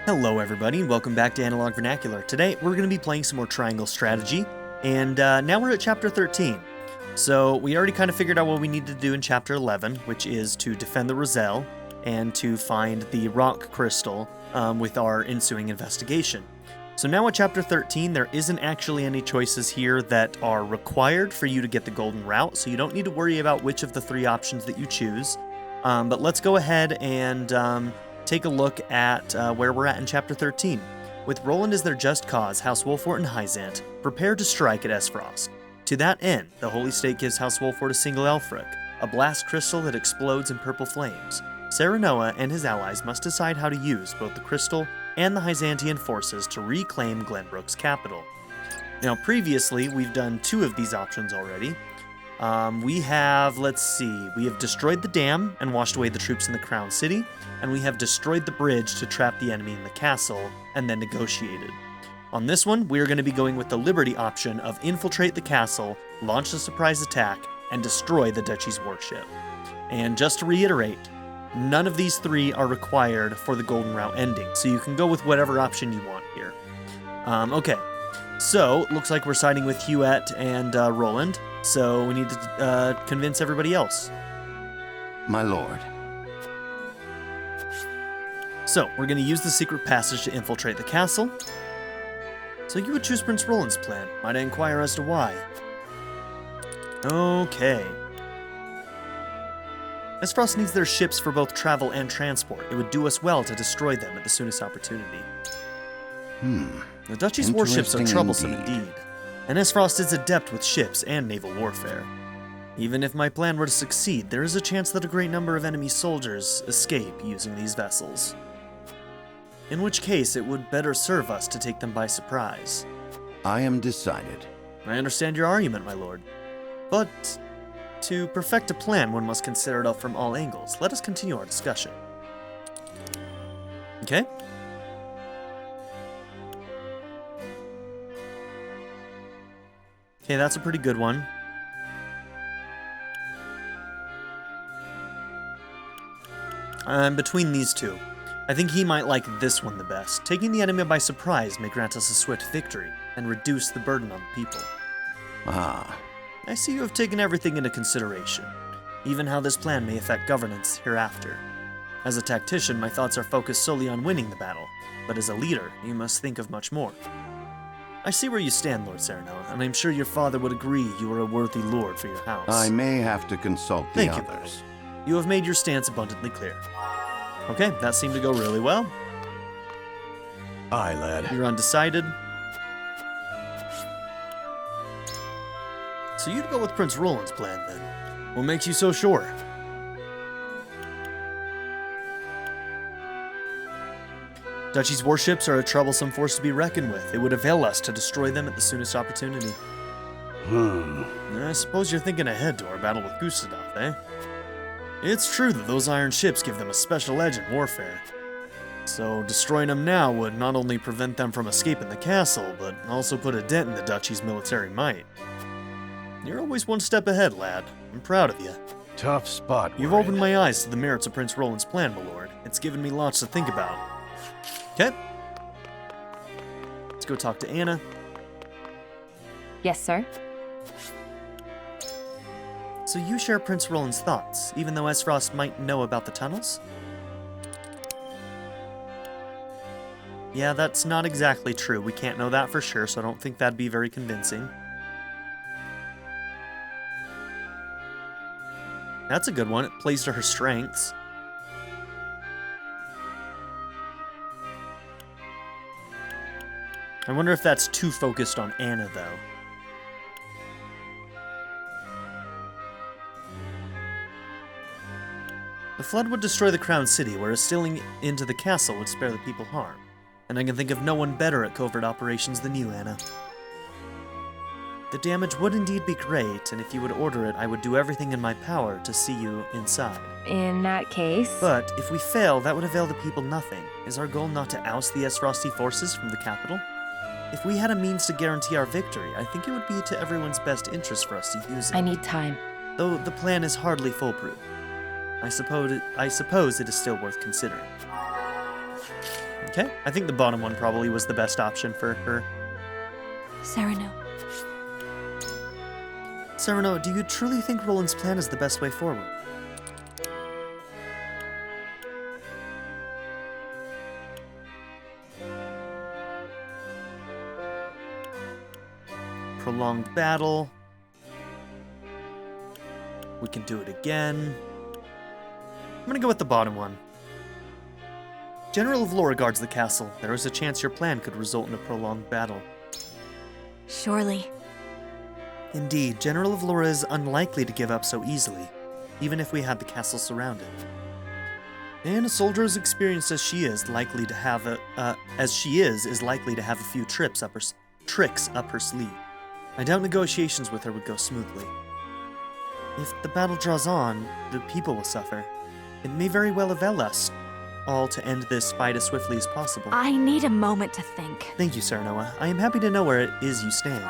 Hello everybody, and welcome back to Analog Vernacular. Today we're going to be playing some more Triangle Strategy, and now we're at Chapter 13. So we already kind of figured out what we need to do in Chapter 11, which is to defend the Roselle and to find the rock crystal with our ensuing investigation. So now at Chapter 13, there isn't actually any choices here that are required for you to get the golden route, so you don't need to worry about which of the three options that you choose. But let's go ahead and take a look at where we're at in Chapter 13. With Roland as their just cause, House Wolfort and Hyzant prepare to strike at Esfrost. To that end, the Holy State gives House Wolfort a single Elfric, a blast crystal that explodes in purple flames. Serenoa and his allies must decide how to use both the crystal and the Hyzantian forces to reclaim Glenbrook's capital. Now, previously, we've done two of these options already. We have destroyed the dam and washed away the troops in the Crown City, and we have destroyed the bridge to trap the enemy in the castle, and then negotiated. On this one, we're going to be going with the Liberty option of infiltrate the castle, launch a surprise attack, and destroy the Duchy's warship. And just to reiterate, none of these three are required for the Golden Route ending, so you can go with whatever option you want here. Okay, so looks like we're siding with Huette and Roland. So we need to convince everybody else. My lord. So we're going to use the secret passage to infiltrate the castle. So you would choose Prince Roland's plan. Might I inquire as to why? Okay. Esfrost needs their ships for both travel and transport. It would do us well to destroy them at the soonest opportunity. The Duchy's warships are troublesome indeed. And Esfrost is adept with ships and naval warfare. Even if my plan were to succeed, there is a chance that a great number of enemy soldiers escape using these vessels. In which case, it would better serve us to take them by surprise. I am decided. I understand your argument, my lord. But to perfect a plan, one must consider it from all angles. Let us continue our discussion. Okay? Okay, that's a pretty good one. I'm between these two. I think he might like this one the best. Taking the enemy by surprise may grant us a swift victory and reduce the burden on the people. Ah. I see you have taken everything into consideration, even how this plan may affect governance hereafter. As a tactician, my thoughts are focused solely on winning the battle, but as a leader, you must think of much more. I see where you stand, Lord Serenoa, and I'm sure your father would agree you are a worthy lord for your house. I may have to consult the others. Thank you. You have made your stance abundantly clear. Okay, that seemed to go really well. Aye, lad. You're undecided. So you'd go with Prince Roland's plan, then. What makes you so sure? Duchy's warships are a troublesome force to be reckoned with. It would avail us to destroy them at the soonest opportunity. I suppose you're thinking ahead to our battle with Gustave, eh? It's true that those iron ships give them a special edge in warfare. So destroying them now would not only prevent them from escaping the castle, but also put a dent in the Duchy's military might. You're always one step ahead, lad. I'm proud of you. Tough spot. You've opened my eyes to the merits of Prince Roland's plan, my lord. It's given me lots to think about. Okay. Let's go talk to Anna. Yes, sir. So you share Prince Roland's thoughts, even though Esfrost might know about the tunnels? Yeah, that's not exactly true. We can't know that for sure, so I don't think that'd be very convincing. That's a good one. It plays to her strengths. I wonder if that's too focused on Anna, though. The flood would destroy the Crown City, whereas stealing into the castle would spare the people harm. And I can think of no one better at covert operations than you, Anna. The damage would indeed be great, and if you would order it, I would do everything in my power to see you inside. In that case... But if we fail, that would avail the people nothing. Is our goal not to oust the Esfrosti forces from the capital? If we had a means to guarantee our victory, I think it would be to everyone's best interest for us to use it. I need time. Though the plan is hardly foolproof. I suppose it is still worth considering. Okay, I think the bottom one probably was the best option for her. Serenoa. Serenoa, do you truly think Roland's plan is the best way forward? Prolonged battle. We can do it again. I'm gonna go with the bottom one. General of Laura guards the castle. There is a chance your plan could result in a prolonged battle. Surely. Indeed, General of Laura is unlikely to give up so easily, even if we had the castle surrounded. And a soldier as experienced as she is likely to have is likely to have a few tricks up her sleeve. I doubt negotiations with her would go smoothly. If the battle draws on, the people will suffer. It may very well avail us all to end this fight as swiftly as possible. I need a moment to think. Thank you, Serenoa. I am happy to know where it is you stand.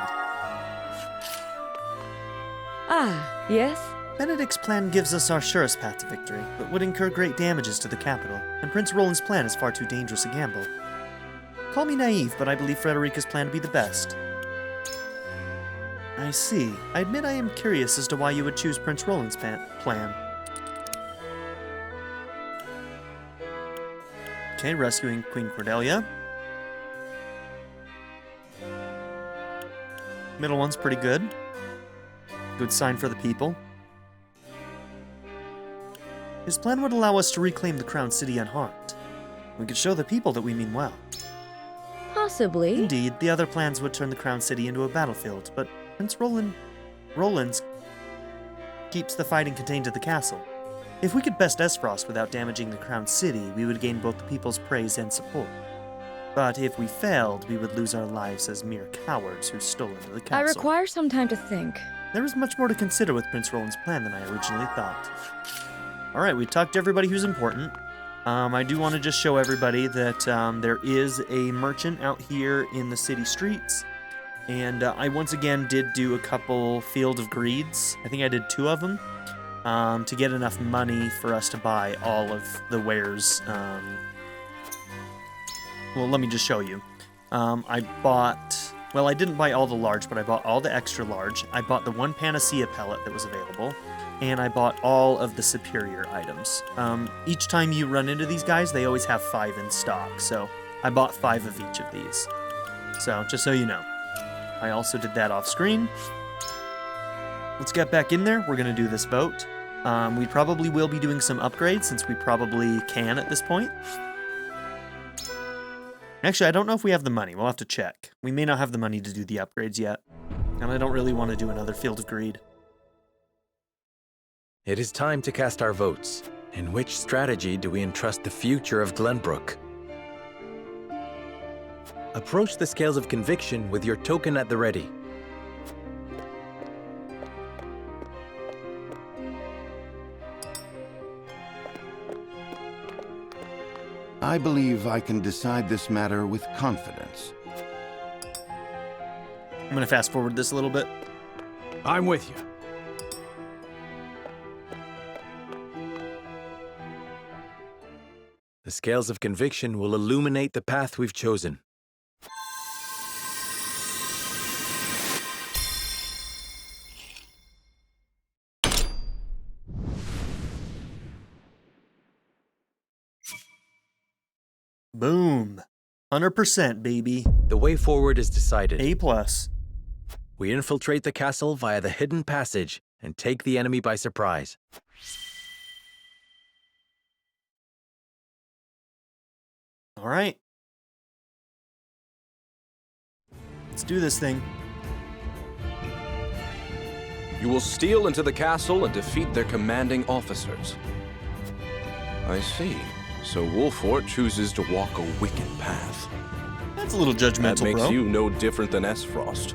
Ah, yes? Benedict's plan gives us our surest path to victory, but would incur great damages to the capital, and Prince Roland's plan is far too dangerous a gamble. Call me naive, but I believe Frederica's plan to be the best. I see. I admit I am curious as to why you would choose Prince Roland's plan. Okay, rescuing Queen Cordelia. Middle one's pretty good. Good sign for the people. His plan would allow us to reclaim the Crown City unharmed. We could show the people that we mean well. Possibly. Indeed, the other plans would turn the Crown City into a battlefield, but Prince Roland's keeps the fighting contained to the castle. If we could best Esfrost without damaging the Crown City, we would gain both the people's praise and support. But if we failed, we would lose our lives as mere cowards who stole into the castle. I require some time to think. There is much more to consider with Prince Roland's plan than I originally thought. Alright, we talked to everybody who's important. I do want to just show everybody that there is a merchant out here in the city streets. And I once again did do a couple Field of Greeds. I think I did 2 of them. To get enough money for us to buy all of the wares. Well, let me just show you. I bought... Well, I didn't buy all the large, but I bought all the extra large. I bought the 1 Panacea pellet that was available. And I bought all of the superior items. Each time you run into these guys, they always have 5 in stock. So I bought 5 of each of these. So, just so you know. I also did that off screen. Let's get back in there. We're going to do this vote. We probably will be doing some upgrades since we probably can at this point. Actually, I don't know if we have the money. We'll have to check. We may not have the money to do the upgrades yet. And I don't really want to do another Field of Greed. It is time to cast our votes. In which strategy do we entrust the future of Glenbrook? Approach the scales of conviction with your token at the ready. I believe I can decide this matter with confidence. I'm going to fast forward this a little bit. I'm with you. The scales of conviction will illuminate the path we've chosen. Boom. 100%, baby. The way forward is decided. A+. We infiltrate the castle via the hidden passage and take the enemy by surprise. All right. Let's do this thing. You will steal into the castle and defeat their commanding officers. I see. So Wolfort chooses to walk a wicked path. That's a little judgmental, That makes bro. you no different than Esfrost.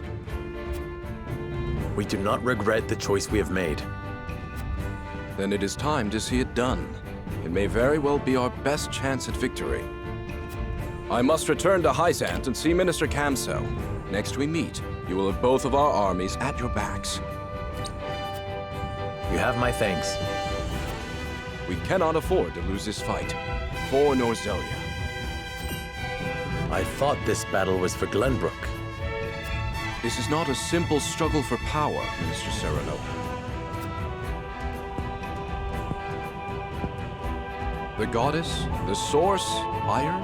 We do not regret the choice we have made. Then it is time to see it done. It may very well be our best chance at victory. I must return to Hysant and see Minister Camso. Next we meet, you will have both of our armies at your backs. You have my thanks. We cannot afford to lose this fight. For Norzelia. I thought this battle was for Glenbrook. This is not a simple struggle for power, Minister Serenoa. The goddess, the source, iron?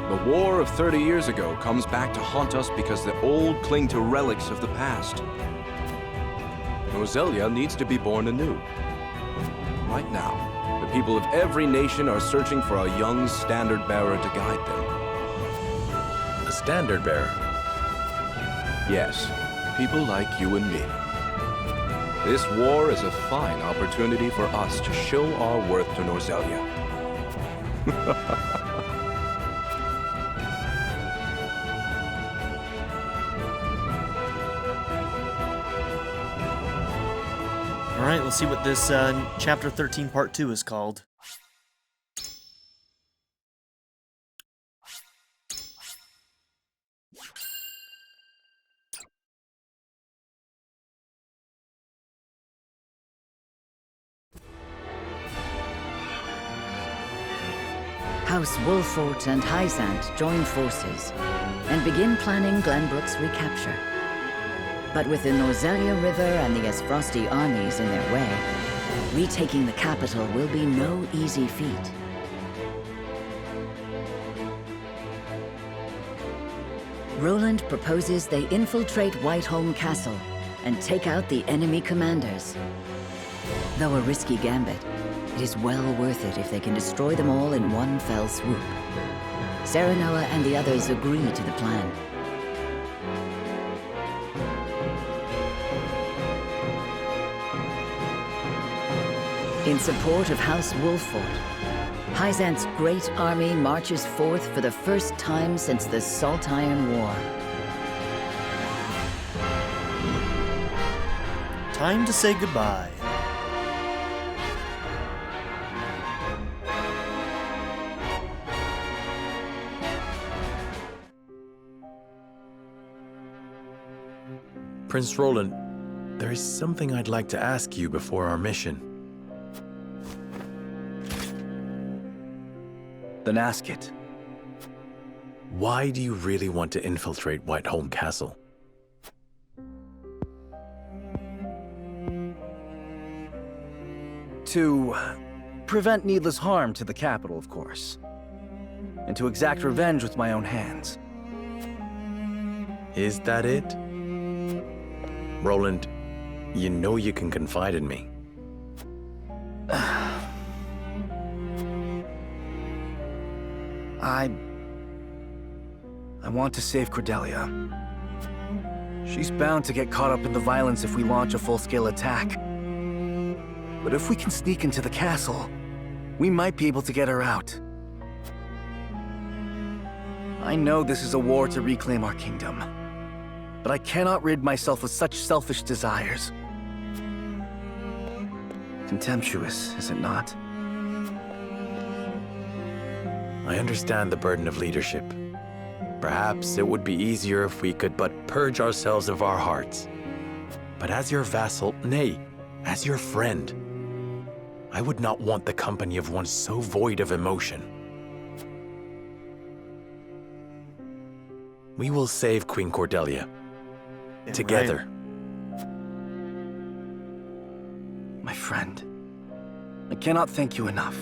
The war of 30 years ago comes back to haunt us because the old cling to relics of the past. Nozelia needs to be born anew. Right now, the people of every nation are searching for a young standard-bearer to guide them. A standard bearer? Yes, people like you and me. This war is a fine opportunity for us to show our worth to Nozelia. All right, let's see what this Chapter 13, Part 2 is called. House Wolfort and Hysant join forces and begin planning Glenbrook's recapture. But with the Nozelia River and the Esfrosti armies in their way, retaking the capital will be no easy feat. Roland proposes they infiltrate Whiteholm Castle and take out the enemy commanders. Though a risky gambit, it is well worth it if they can destroy them all in one fell swoop. Serenoa and the others agree to the plan. In support of House Wolfort, Hysant's great army marches forth for the first time since the Salt Iron War. Time to say goodbye. Prince Roland, there is something I'd like to ask you before our mission. Then ask it. Why do you really want to infiltrate Whiteholm Castle? To prevent needless harm to the capital, of course. And to exact revenge with my own hands. Is that it? Roland, you know you can confide in me. I want to save Cordelia. She's bound to get caught up in the violence if we launch a full-scale attack. But if we can sneak into the castle, we might be able to get her out. I know this is a war to reclaim our kingdom, but I cannot rid myself of such selfish desires. Contemptuous, is it not? I understand the burden of leadership. Perhaps it would be easier if we could but purge ourselves of our hearts. But as your vassal, nay, as your friend, I would not want the company of one so void of emotion. We will save Queen Cordelia. Yeah, together. right. My friend, I cannot thank you enough.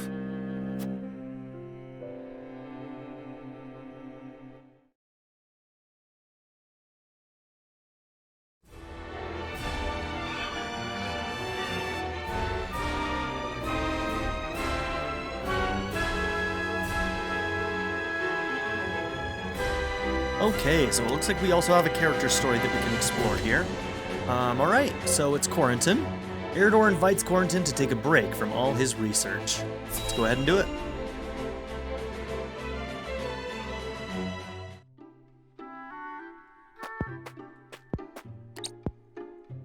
Okay, so it looks like we also have a character story that we can explore here. Alright, so it's Corentin. Eridor invites Corentin to take a break from all his research. Let's go ahead and do it.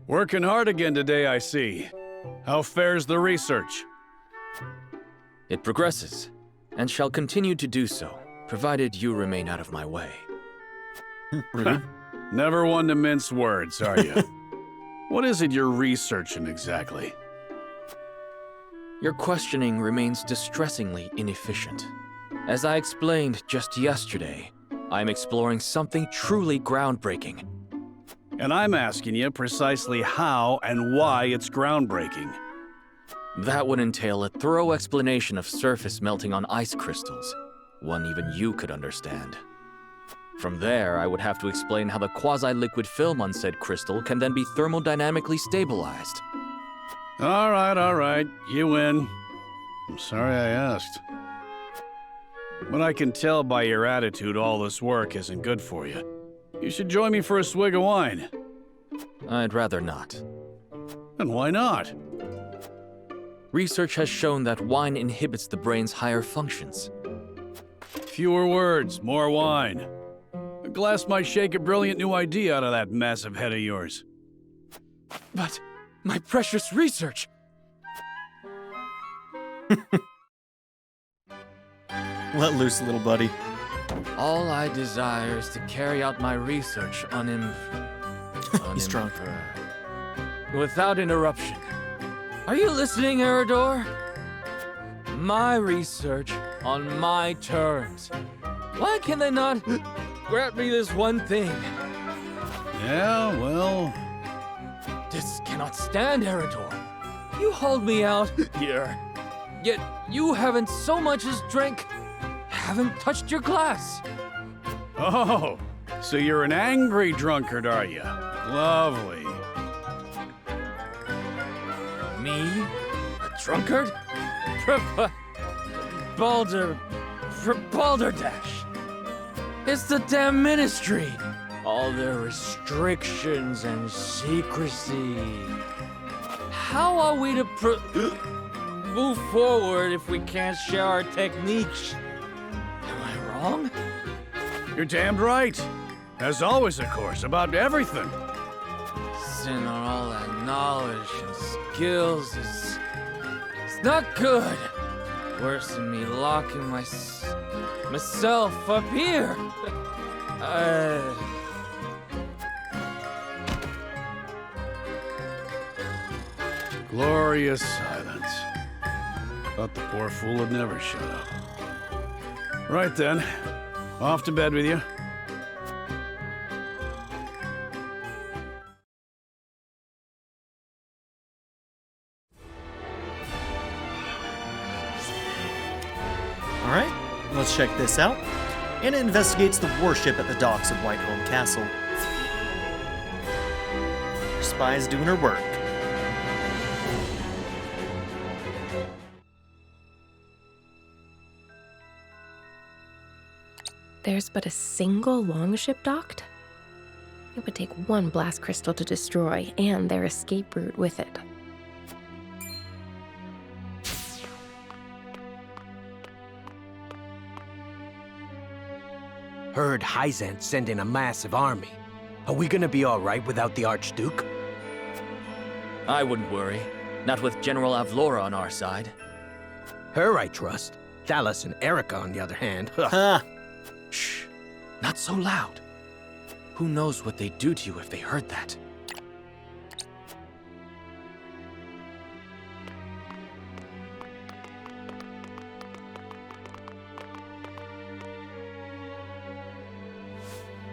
Working hard again today, I see. How fares the research? It progresses, and shall continue to do so, provided you remain out of my way. Rude. Never one to mince words, are you? What is it you're researching exactly? Your questioning remains distressingly inefficient. As I explained just yesterday, I am exploring something truly groundbreaking. And I'm asking you precisely how and why it's groundbreaking. That would entail a thorough explanation of surface melting on ice crystals, one even you could understand. From there, I would have to explain how the quasi-liquid film on said crystal can then be thermodynamically stabilized. All right, you win. I'm sorry I asked. But I can tell by your attitude all this work isn't good for you. You should join me for a swig of wine. I'd rather not. And why not? Research has shown that wine inhibits the brain's higher functions. Fewer words, more wine. A glass might shake a brilliant new idea out of that massive head of yours. But my precious research! Let loose, little buddy. All I desire is to carry out my research He's drunk. Without interruption. Are you listening, Eridor? My research on my terms. Why can they not grant me this one thing? Yeah, well... This cannot stand, Eridor. You hold me out here, yet you haven't so much as haven't touched your glass. Oh, so you're an angry drunkard, are you? Lovely. Me? A drunkard? Balderdash. It's the damn ministry. All their restrictions and secrecy. How are we to move forward if we can't share our techniques? Am I wrong? You're damned right. As always, of course, about everything. Sin on all that knowledge and skills is... It's not good. Worse than me locking myself up here. Glorious silence. Thought the poor fool would never shut up. Right then. Off to bed with you. Alright, let's check this out. Anna investigates the warship at the docks of Whiteholm Castle. Her spy's doing her work. There's but a single longship docked? It would take one blast crystal to destroy, and their escape route with it. Heard Hyzant send in a massive army. Are we gonna be all right without the Archduke? I wouldn't worry. Not with General Avlora on our side. Her I trust. Thalas and Erica, on the other hand. Huh. Shh. Not so loud. Who knows what they'd do to you if they heard that?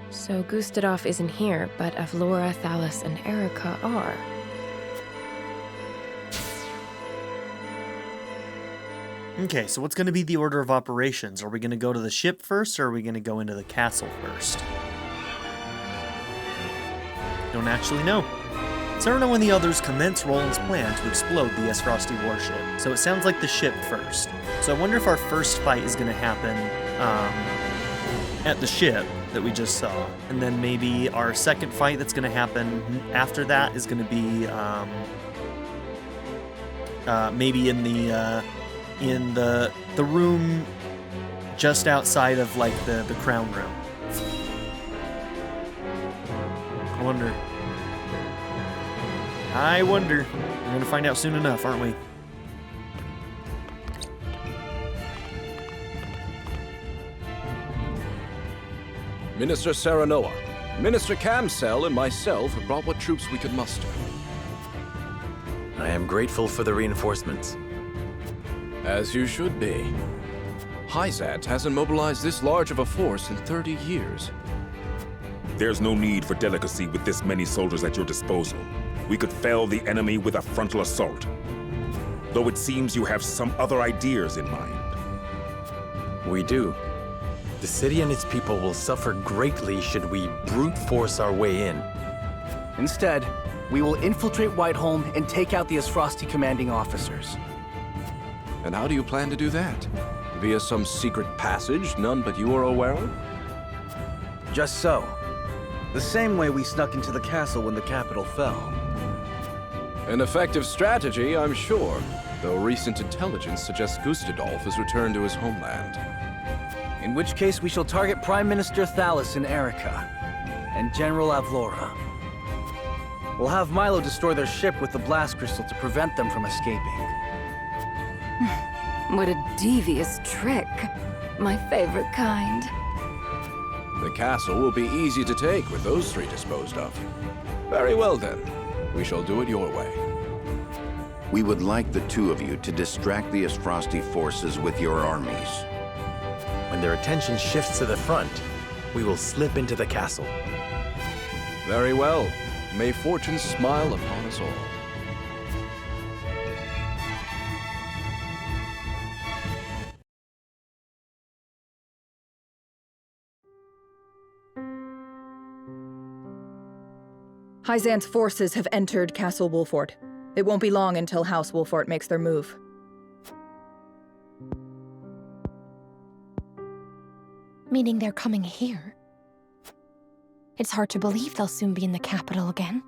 So Gustadov isn't here, but Avlora, Thalas, and Erica are. Okay, so what's going to be the order of operations? Are we going to go to the ship first, or are we going to go into the castle first? Don't actually know. Serenoa and the others commence Roland's plan to explode the Frosty warship, so it sounds like the ship first. So I wonder if our first fight is going to happen at the ship that we just saw, and then maybe our second fight that's going to happen after that is going to be maybe in the room just outside of like the crown room. I wonder. We're gonna find out soon enough, aren't we? Minister Serenoa, Minister Camsell, and myself have brought what troops we could muster. I am grateful for the reinforcements. As you should be. Hyzant hasn't mobilized this large of a force in 30 years. There's no need for delicacy with this many soldiers at your disposal. We could fell the enemy with a frontal assault. Though it seems you have some other ideas in mind. We do. The city and its people will suffer greatly should we brute force our way in. Instead, we will infiltrate Whiteholm and take out the Asfrosti commanding officers. And how do you plan to do that? Via some secret passage none but you are aware of? Just so. The same way we snuck into the castle when the capital fell. An effective strategy, I'm sure, though recent intelligence suggests Gustadolf has returned to his homeland. In which case we shall target Prime Minister Thalas in Erica, and General Avlora. We'll have Milo destroy their ship with the blast crystal to prevent them from escaping. What a devious trick. My favorite kind. The castle will be easy to take with those three disposed of. Very well then. We shall do it your way. We would like the two of you to distract the Asfrosti forces with your armies. When their attention shifts to the front, we will slip into the castle. Very well. May fortune smile upon us all. Hyzant's forces have entered Castle Wolfort. It won't be long until House Wolfort makes their move. Meaning they're coming here. It's hard to believe they'll soon be in the capital again.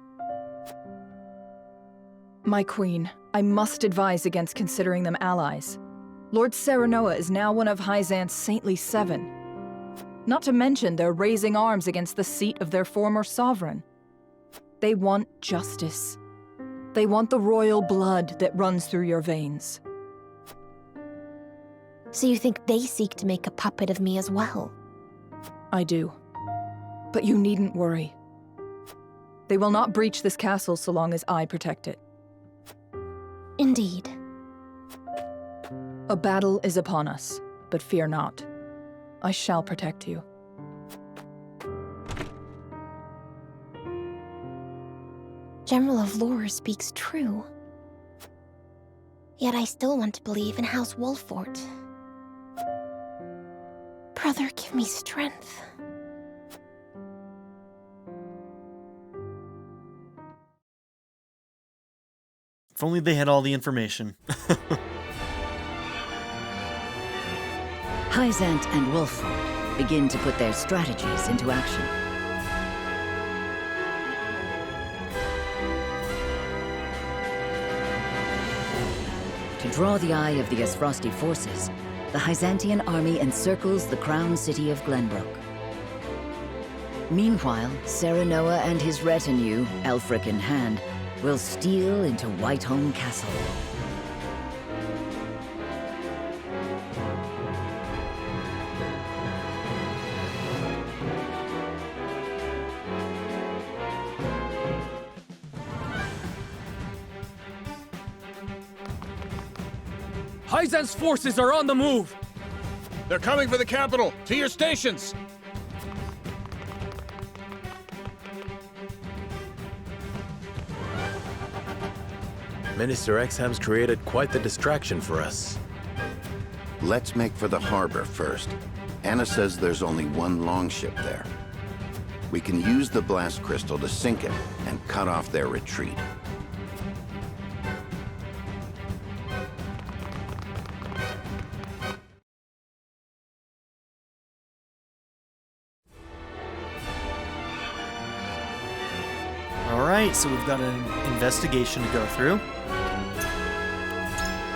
My queen, I must advise against considering them allies. Lord Serenoa is now one of Hyzant's saintly 7. Not to mention they're raising arms against the seat of their former sovereign. They want justice. They want the royal blood that runs through your veins. So you think they seek to make a puppet of me as well? I do. But you needn't worry. They will not breach this castle so long as I protect it. Indeed. A battle is upon us, but fear not. I shall protect you. General of Lore speaks true. Yet I still want to believe in House Wolfort. Brother, give me strength. If only they had all the information. Hyzant and Wolfort begin to put their strategies into action. To draw the eye of the Asfrosti forces, the Hyzantian army encircles the crown city of Glenbrook. Meanwhile, Serenoa and his retinue, Elfric in hand, will steal into Whiteholm Castle. Hyzant's forces are on the move! They're coming for the capital! To your stations! Minister Exham's created quite the distraction for us. Let's make for the harbor first. Anna says there's only one longship there. We can use the blast crystal to sink it and cut off their retreat. Alright, so we've got an investigation to go through.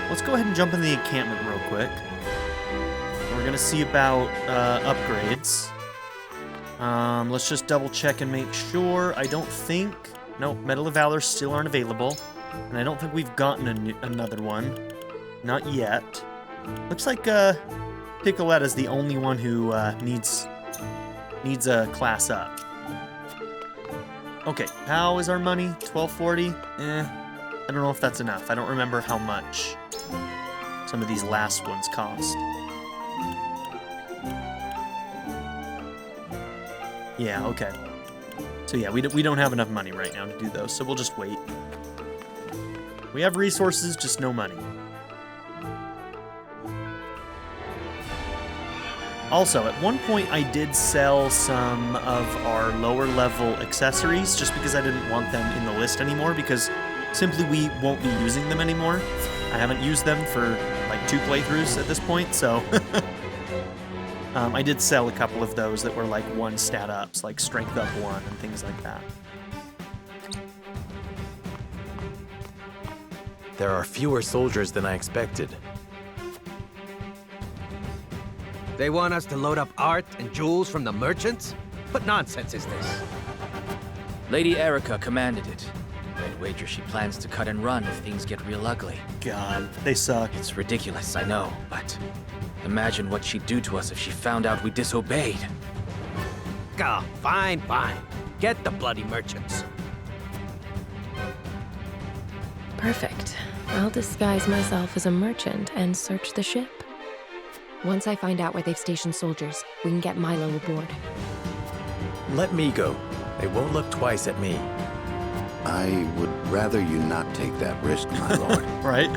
Let's go ahead and jump in the encampment real quick. We're gonna see about upgrades. Let's just double check and make sure. I don't think... Nope, Medal of Valor still aren't available. And I don't think we've gotten another one. Not yet. Looks like Piccoletta's the only one who needs a class up. Okay, how is our money? 1240? I don't know if that's enough. I don't remember how much some of these last ones cost. Yeah, okay. So yeah, we don't have enough money right now to do those, so we'll just wait. We have resources, just no money. Also, at one point I did sell some of our lower level accessories just because I didn't want them in the list anymore, because simply we won't be using them anymore. I haven't used them for like 2 playthroughs at this point, so I did sell a couple of those that were like 1 stat ups, like strength up 1 and things like that. There are fewer soldiers than I expected. They want us to load up art and jewels from the merchants? What nonsense is this? Lady Erica commanded it. I'd wager she plans to cut and run if things get real ugly. God, they suck. It's ridiculous, I know, but imagine what she'd do to us if she found out we disobeyed. Oh, fine, fine. Get the bloody merchants. Perfect. I'll disguise myself as a merchant and search the ship. Once I find out where they've stationed soldiers, we can get Milo aboard. Let me go. They won't look twice at me. I would rather you not take that risk, my lord. Right?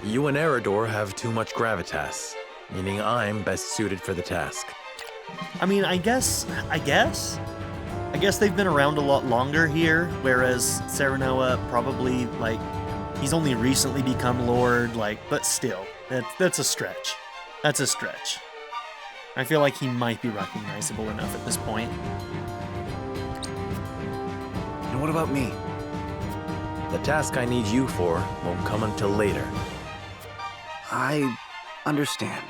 You and Eridor have too much gravitas, meaning I'm best suited for the task. I mean, I guess they've been around a lot longer here, whereas Serenoa probably, like, he's only recently become Lord, like, but still, that's a stretch. That's a stretch. I feel like he might be recognizable enough at this point. And what about me? The task I need you for won't come until later. I understand.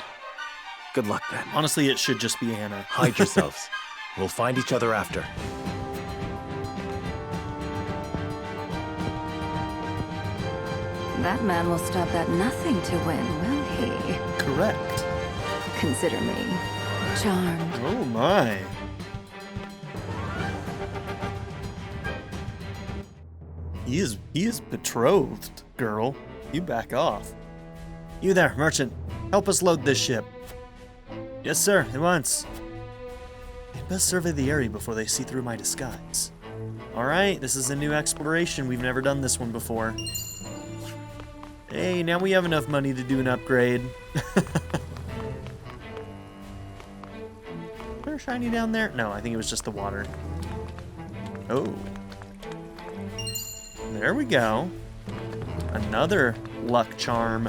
Good luck then. Honestly, it should just be Anna. Hide yourselves. We'll find each other after. That man will stop at nothing to win, will he? Correct. Consider me charmed. Oh my. He is betrothed, girl. You back off. You there, merchant. Help us load this ship. Yes, sir, at once. I'd best survey the area before they see through my disguise. Alright, this is a new exploration. We've never done this one before. Hey, now we have enough money to do an upgrade. Is there a shiny down there? No, I think it was just the water. Oh. There we go. Another luck charm.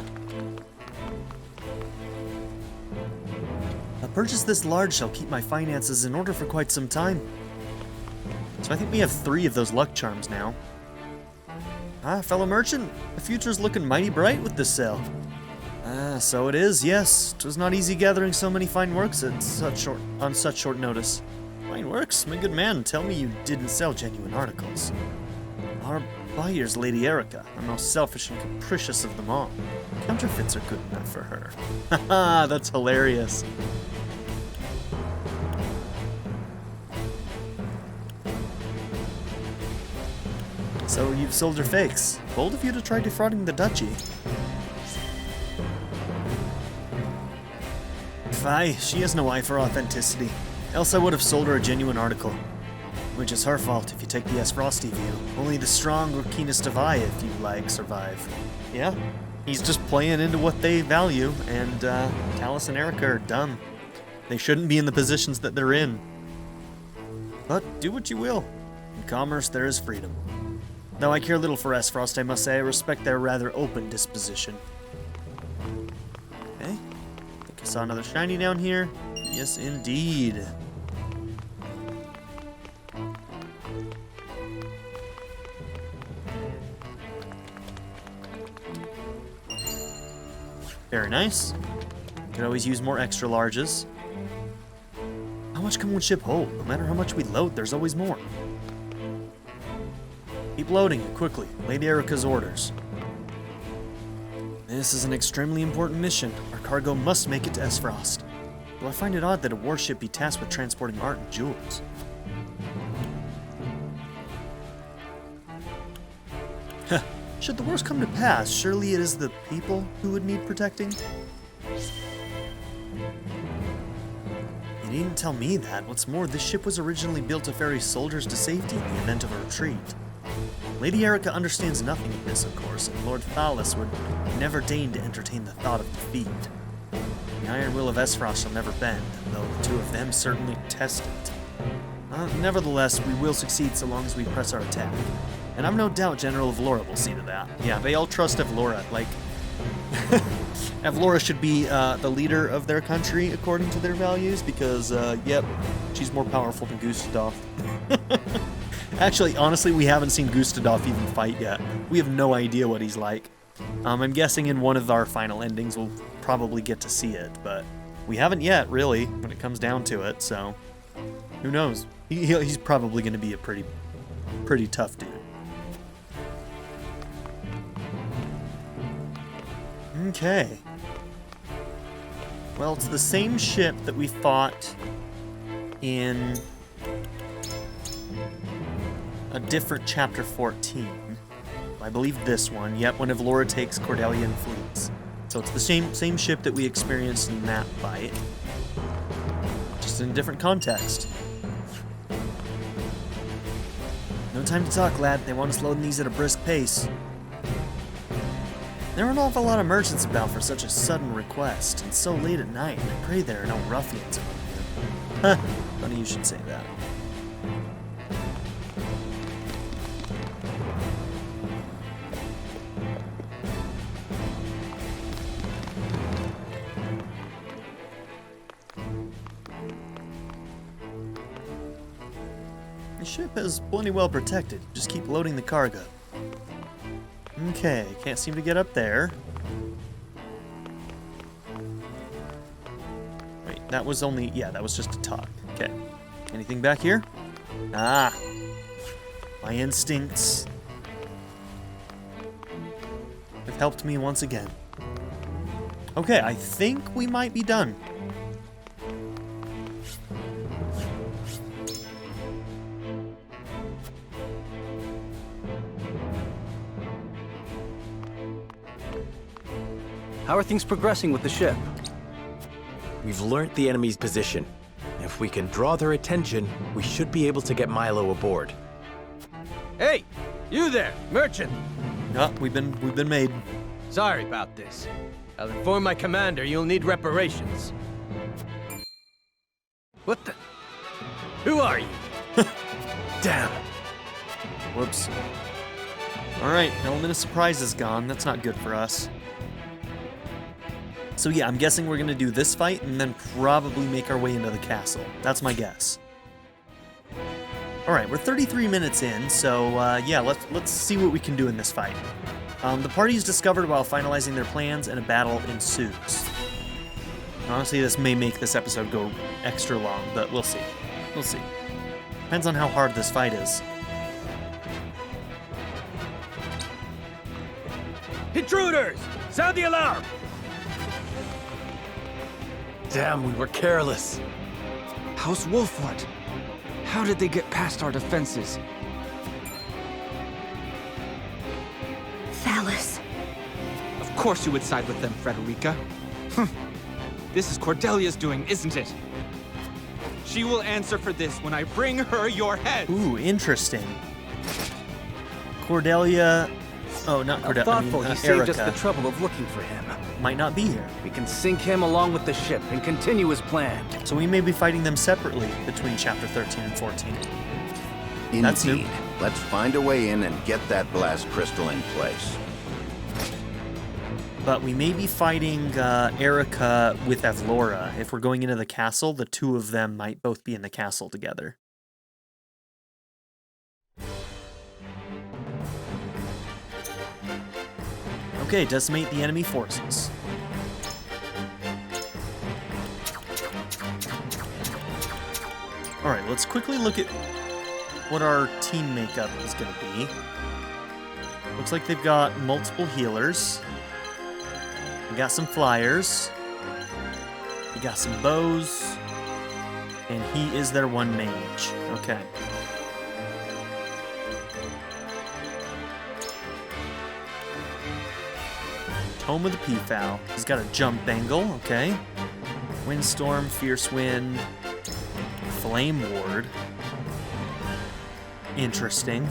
A purchase this large shall keep my finances in order for quite some time. So I think we have 3 of those luck charms now. Ah, fellow merchant, the future's looking mighty bright with this sale. Ah, so it is, yes. 'Twas not easy gathering so many fine works on such short notice. Fine works? My good man, tell me you didn't sell genuine articles. Our buyer's Lady Erica, the most selfish and capricious of them all. Counterfeits are good enough for her. Haha, that's hilarious. So you've sold your fakes. Bold of you to try defrauding the duchy. Fie, she has no eye for authenticity. Else I would have sold her a genuine article. Which is her fault if you take the S. Frosty view. Only the strong or keenest of eye, if you like, survive. Yeah, he's just playing into what they value, and Talus and Erica are dumb. They shouldn't be in the positions that they're in. But do what you will. In commerce, there is freedom. Though I care little for S. Frost, I must say I respect their rather open disposition. Okay. I think I saw another shiny down here. Yes, indeed. Very nice. Could always use more extra larges. How much can one ship hold? No matter how much we load, there's always more. Keep loading it quickly. Lady Erica's orders. This is an extremely important mission. Our cargo must make it to Esfrost. Though I find it odd that a warship be tasked with transporting art and jewels. Should the worst come to pass, surely it is the people who would need protecting? It He didn't tell me that. What's more, this ship was originally built to ferry soldiers to safety in the event of a retreat. Lady Erica understands nothing of this, of course, and Lord Thalas would never deign to entertain the thought of defeat. The iron will of Esfrost shall never bend, though the two of them certainly test it. Nevertheless, we will succeed so long as we press our attack. And I've no doubt General Evlora will see to that. Yeah, they all trust Evlora. Like, Evlora should be the leader of their country according to their values because, yep, she's more powerful than Gustadolf. Actually, honestly, we haven't seen Gustadolf even fight yet. We have no idea what he's like. I'm guessing in one of our final endings we'll probably get to see it, but we haven't yet, really, when it comes down to it, so who knows? He's probably going to be a pretty tough dude. Okay. Well, it's the same ship that we fought in a different chapter 14. I believe this one. Yep, when Evlora takes Cordelia and flees. So it's the same ship that we experienced in that fight, just in a different context. No time to talk, lad. They want us loading these at a brisk pace. There are an awful lot of merchants about for such a sudden request, and so late at night. I pray there are no ruffians among them. Huh, funny you should say that. The ship is plenty well protected. Just keep loading the cargo. Okay, can't seem to get up there. Wait, that was only... yeah, that was just a talk. Okay. Anything back here? Ah. My instincts have helped me once again. Okay, I think we might be done. How are things progressing with the ship? We've learnt the enemy's position. If we can draw their attention, we should be able to get Milo aboard. Hey, you there, merchant. Oh, we've been made. Sorry about this. I'll inform my commander you'll need reparations. What the? Who are you? Damn. Whoops. Alright, element of surprise is gone. That's not good for us. So yeah, I'm guessing we're gonna do this fight and then probably make our way into the castle. That's my guess. Alright, we're 33 minutes in, so yeah, let's see what we can do in this fight. The party is discovered while finalizing their plans and a battle ensues. Honestly, this may make this episode go extra long, but we'll see. We'll see. Depends on how hard this fight is. Intruders! Sound the alarm! Damn, we were careless. House Wolfwood. How did they get past our defenses? Thalas. Of course you would side with them, Frederica. This is Cordelia's doing, isn't it? She will answer for this when I bring her your head. Ooh, interesting. Cordelia... oh, not Cordelia. Thoughtful, he saved Erica us the trouble of looking for him. might not be here. We can sink him along with the ship and continue as planned. So we may be fighting them separately between Chapter 13 and 14. That's new. Indeed. Let's find a way in and get that blast crystal in place. But we may be fighting Erica with Evlora. If we're going into the castle, the two of them might both be in the castle together. Okay, decimate the enemy forces. Alright, let's quickly look at what our team makeup is going to be. Looks like they've got multiple healers. We got some flyers. We got some bows. And he is their one mage. Okay. Tome of the Peafowl. He's got a jump angle. Okay. Windstorm, Fierce Wind. Flame Ward. Interesting.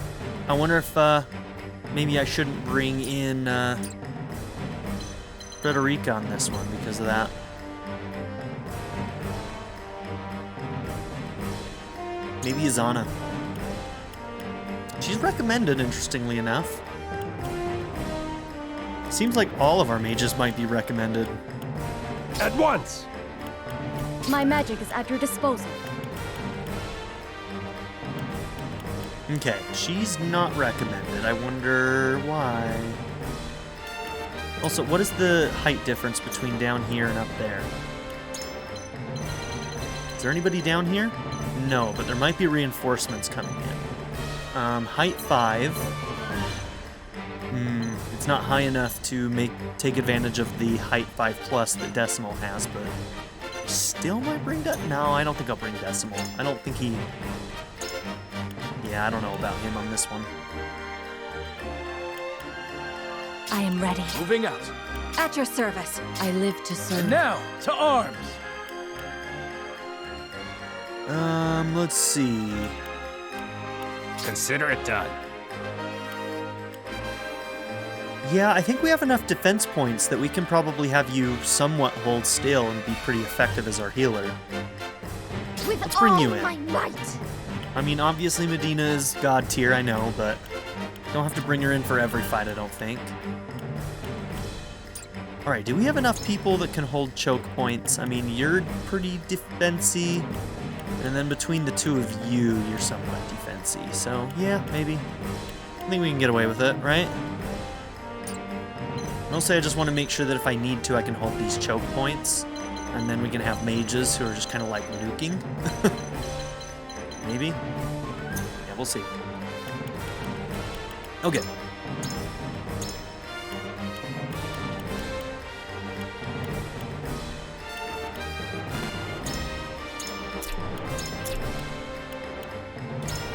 I wonder if maybe I shouldn't bring in Frederica on this one because of that. Maybe Izana. She's recommended, interestingly enough. Seems like all of our mages might be recommended. At once! My magic is at your disposal. Okay, she's not recommended. I wonder why. Also, what is the height difference between down here and up there? Is there anybody down here? No, but there might be reinforcements coming in. Height 5. It's not high enough to take advantage of the height 5 plus that Decimal has, but still might bring No, I don't think I'll bring Decimal. I don't think he... Yeah, I don't know about him on this one. I am ready. Moving out. At your service. I live to serve. And now, to arms! Let's see. Consider it done. Yeah, I think we have enough defense points that we can probably have you somewhat hold still and be pretty effective as our healer. Let's bring you in. My might. I mean, obviously Medina is god tier, I know, but don't have to bring her in for every fight, I don't think. Alright, do we have enough people that can hold choke points? I mean, you're pretty defensy, and then between the two of you, you're somewhat defensy. So, yeah, maybe. I think we can get away with it, right? Mostly I just want to make sure that if I need to, I can hold these choke points, and then we can have mages who are just kind of like nuking. Maybe? Yeah, we'll see. Okay.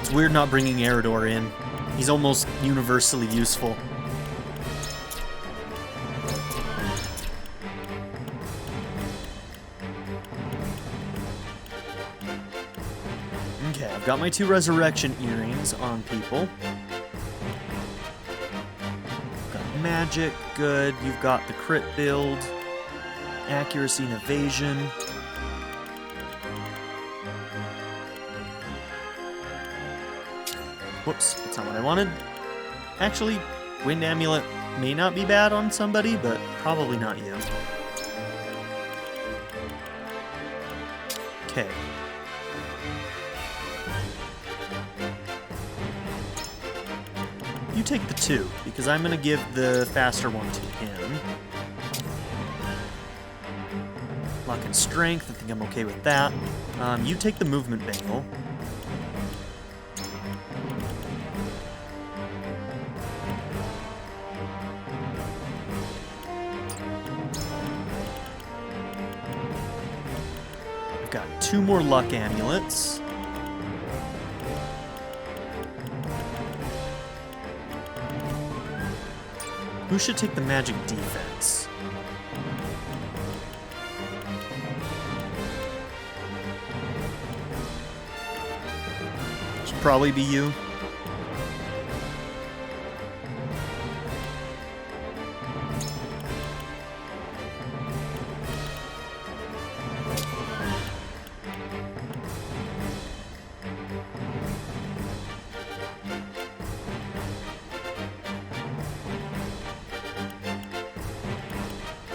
It's weird not bringing Eridor in. He's almost universally useful. Okay, I've got my 2 resurrection earrings on people. Got magic, good. You've got the crit build, accuracy and evasion. Whoops, that's not what I wanted. Actually, Wind Amulet may not be bad on somebody, but probably not you. Okay. You take the 2, because I'm going to give the faster one to him. Luck and strength, I think I'm okay with that. You take the movement bangle. I've got 2 more luck amulets. Who should take the magic defense? Should probably be you.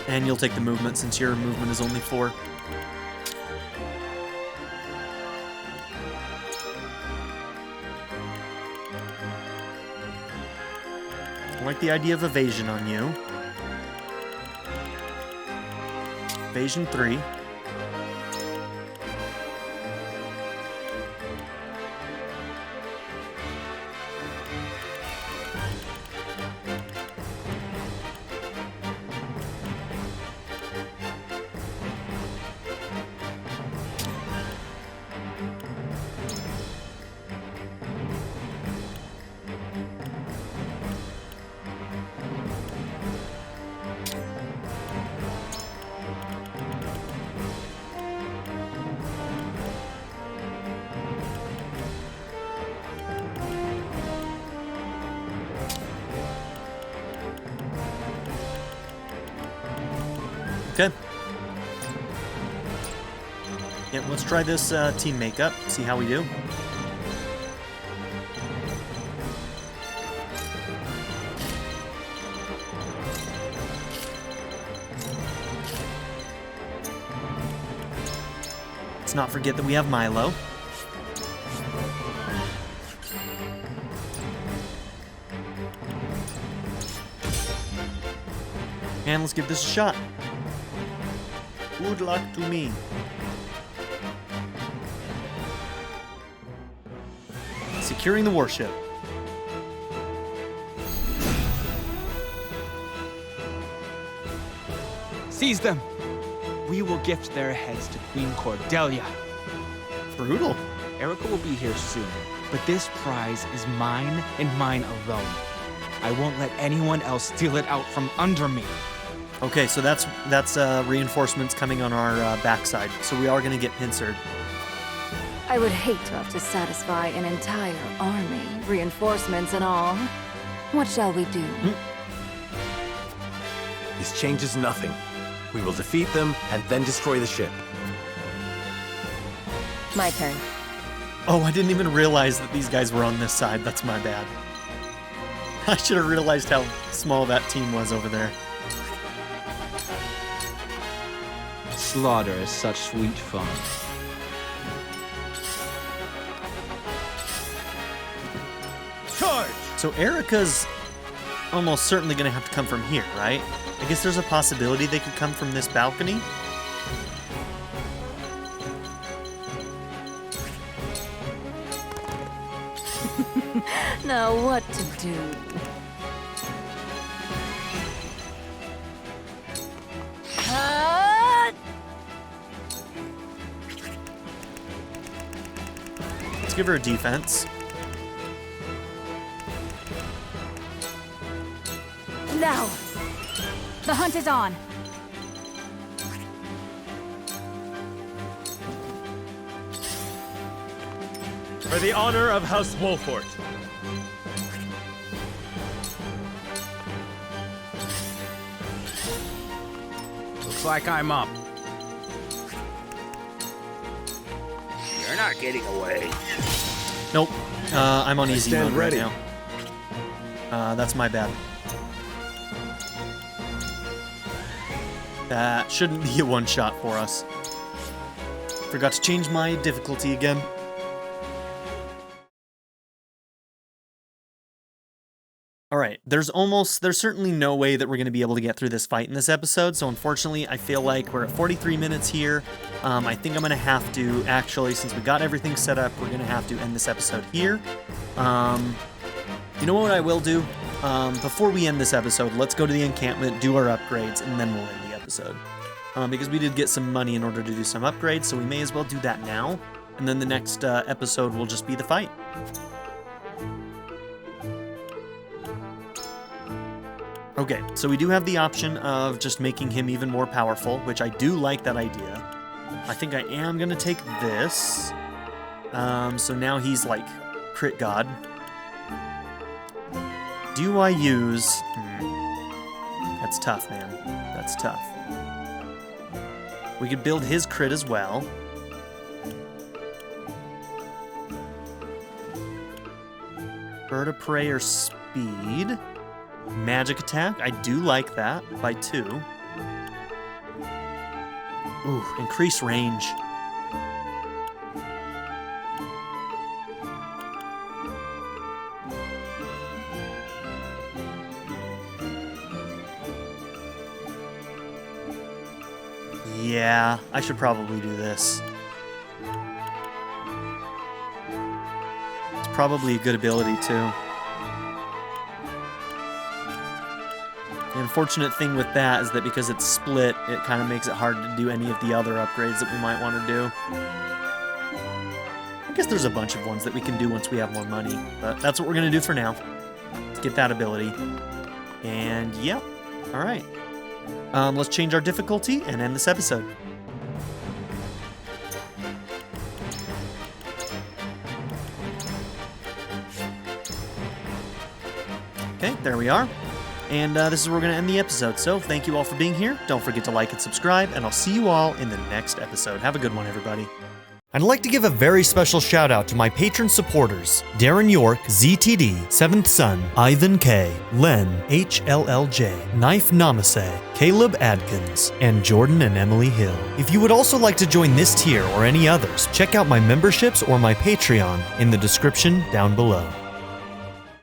And you'll take the movement since your movement is only 4. I like the idea of evasion on you. Evasion 3. Okay. Yeah, let's try this team makeup, see how we do. Let's not forget that we have Milo. And let's give this a shot. Good luck to me. Securing the warship. Seize them! We will gift their heads to Queen Cordelia. Brutal. Erica will be here soon, but this prize is mine and mine alone. I won't let anyone else steal it out from under me. Okay, so that's reinforcements coming on our backside, so we are going to get pincered. I would hate to have to satisfy an entire army, reinforcements and all. What shall we do? This changes nothing. We will defeat them and then destroy the ship. My turn. Oh, I didn't even realize that these guys were on this side. That's my bad. I should have realized how small that team was over there. Slaughter is such sweet fun. Charge! So Erica's almost certainly going to have to come from here, right? I guess there's a possibility they could come from this balcony. Now what to do? Let's give her a defense. Now! The hunt is on! For the honor of House Wolfort. Looks like I'm up. You're not getting away. Nope. I'm on easy mode right ready. now. That's my bad. That shouldn't be a one-shot for us. Forgot to change my difficulty again. Alright, there's certainly no way that we're going to be able to get through this fight in this episode, so unfortunately I feel like we're at 43 minutes here. I think I'm going to have to, actually, since we got everything set up, we're going to have to end this episode here. You know what I will do? Before we end this episode, let's go to the encampment, do our upgrades, and then we'll end the episode. Because we did get some money in order to do some upgrades, so we may as well do that now, and then the next episode will just be the fight. Okay, so we do have the option of just making him even more powerful, which I do like that idea. I think I am going to take this. So now he's like crit god. Do I use... That's tough, man. That's tough. We could build his crit as well. Bird of Prey or speed. Magic attack, I do like that, by 2. Ooh, increase range. Yeah, I should probably do this. It's probably a good ability, too. The unfortunate thing with that is that because it's split, it kind of makes it hard to do any of the other upgrades that we might want to do. I guess there's a bunch of ones that we can do once we have more money, but that's what we're going to do for now. Let's get that ability. And yeah, alright. Let's change our difficulty and end this episode. Okay, there we are. And this is where we're going to end the episode. So thank you all for being here. Don't forget to like and subscribe, and I'll see you all in the next episode. Have a good one, everybody. I'd like to give a very special shout out to my patron supporters, Darren York, ZTD, 7th Son, Ivan K, Len, HLLJ, Knife Namaste, Caleb Adkins, and Jordan and Emily Hill. If you would also like to join this tier or any others, check out my memberships or my Patreon in the description down below.